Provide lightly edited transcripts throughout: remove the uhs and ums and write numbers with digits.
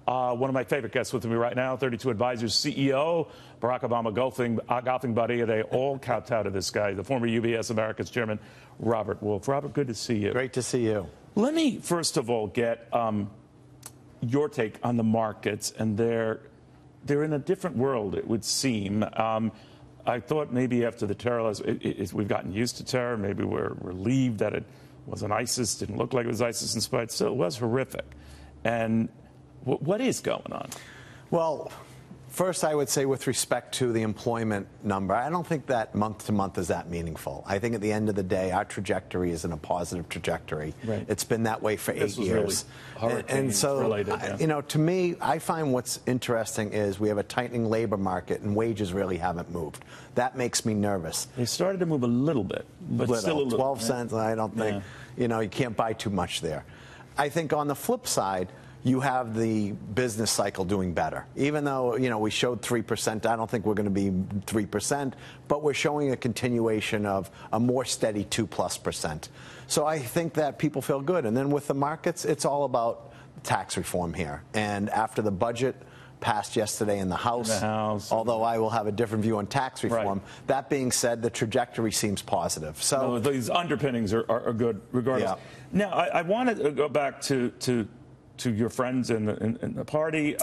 One of my favorite guests with me right now, 32 Advisors CEO, Barack Obama golfing buddy. They all kowtow this guy, the former UBS Americas chairman, Robert Wolf. Robert, good to see you. Great to see you. Let me, first of all, get your take on the markets, and they're in a different world, it would seem. I thought maybe after the terror, we've gotten used to terror. Maybe we're relieved that it wasn't ISIS, didn't look like it was ISIS in spite. Still, it was horrific. And what is going on? Well, first, I would say with respect to the employment number, I don't think that month to month is that meaningful. I think at the end of the day, our trajectory is in a positive trajectory. Right. It's been that way for 8 years. Really and so, related, yeah. you know, to me, I find what's interesting is we have a tightening labor market and wages really haven't moved. That makes me nervous. They started to move a little bit, but still a little. 12 cents, I don't think, you know, you can't buy too much there. I think on the flip side, you have the business cycle doing better. Even though, you know, we showed 3%, I don't think we're going to be 3%, but we're showing a continuation of a more steady 2+%. So I think that people feel good. And then with the markets, it's all about tax reform here. And after the budget passed yesterday in the House, although I will have a different view on tax reform, that being said, the trajectory seems positive. So these underpinnings are good regardless. Yeah. Now, I want to go back to your friends in the party,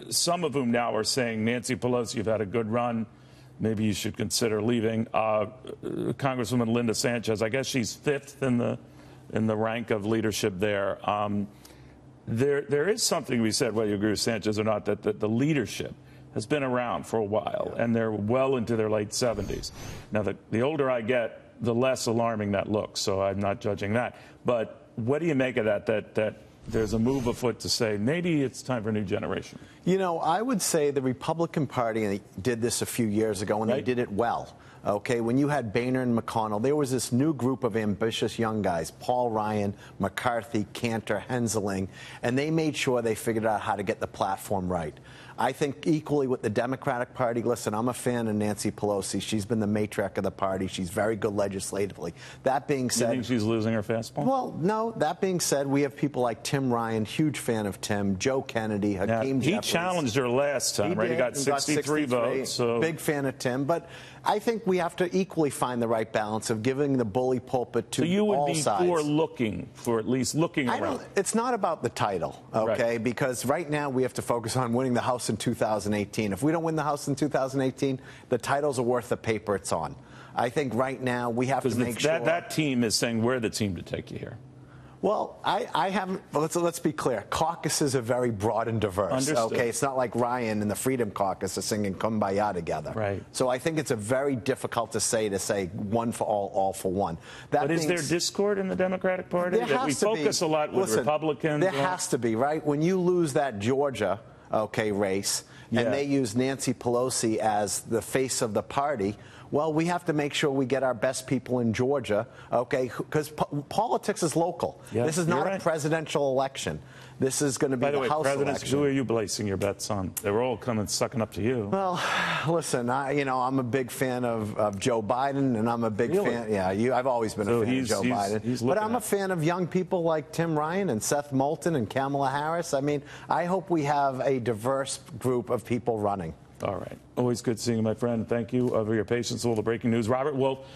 some of whom now are saying, Nancy Pelosi, you've had a good run. Maybe you should consider leaving. Congresswoman Linda Sanchez, I guess she's fifth in the rank of leadership there. There is something we said, whether you agree with Sanchez or not, that the leadership has been around for a while, and they're well into their late 70s. Now, the older I get, the less alarming that looks, so I'm not judging that. But what do you make of that there's a move afoot to say maybe it's time for a new generation? You know, I would say the Republican Party did this a few years ago, and they did it well. Okay, when you had Boehner and McConnell, there was this new group of ambitious young guys, Paul Ryan, McCarthy, Cantor, Henseling, and they made sure they figured out how to get the platform right. I think equally with the Democratic Party, listen, I'm a fan of Nancy Pelosi. She's been the matriarch of the party. She's very good legislatively. That being said... You think she's losing her fastball? Well, no. That being said, we have people like Tim Ryan, huge fan of Tim, Joe Kennedy, Hakeem Jeffries. He challenged her last time, right? He got 63 votes. So. Big fan of Tim. But I think we have to equally find the right balance of giving the bully pulpit to all sides. So you would be for looking, for at least looking around? It's not about the title, okay? Right. Because right now we have to focus on winning the House in 2018. If we don't win the House in 2018, the titles are worth the paper it's on. I think right now we have to make sure... That team is saying we're the team to take you here. Well, I haven't. Let's be clear. Caucuses are very broad and diverse. Understood. Okay, it's not like Ryan and the Freedom Caucus are singing "Kumbaya" together. Right. So I think it's a very difficult to say one for all for one. But is there discord in the Democratic Party? There has we to focus be. a lot with Republicans. There has to be, right? When you lose that Georgia, race, and they use Nancy Pelosi as the face of the party. Well, we have to make sure we get our best people in Georgia, okay, because politics is local. Yeah, this is not a presidential election. This is going to be the House election. Who are you placing your bets on? They were all coming sucking up to you. Well, listen, I'm a big fan of Joe Biden, and I'm a big fan. Yeah, I've always been a fan of Joe Biden. But I'm a fan of young people like Tim Ryan and Seth Moulton and Kamala Harris. I mean, I hope we have a diverse group of people running. All right. Always good seeing you, my friend. Thank you for your patience with all the breaking news. Robert Wolf,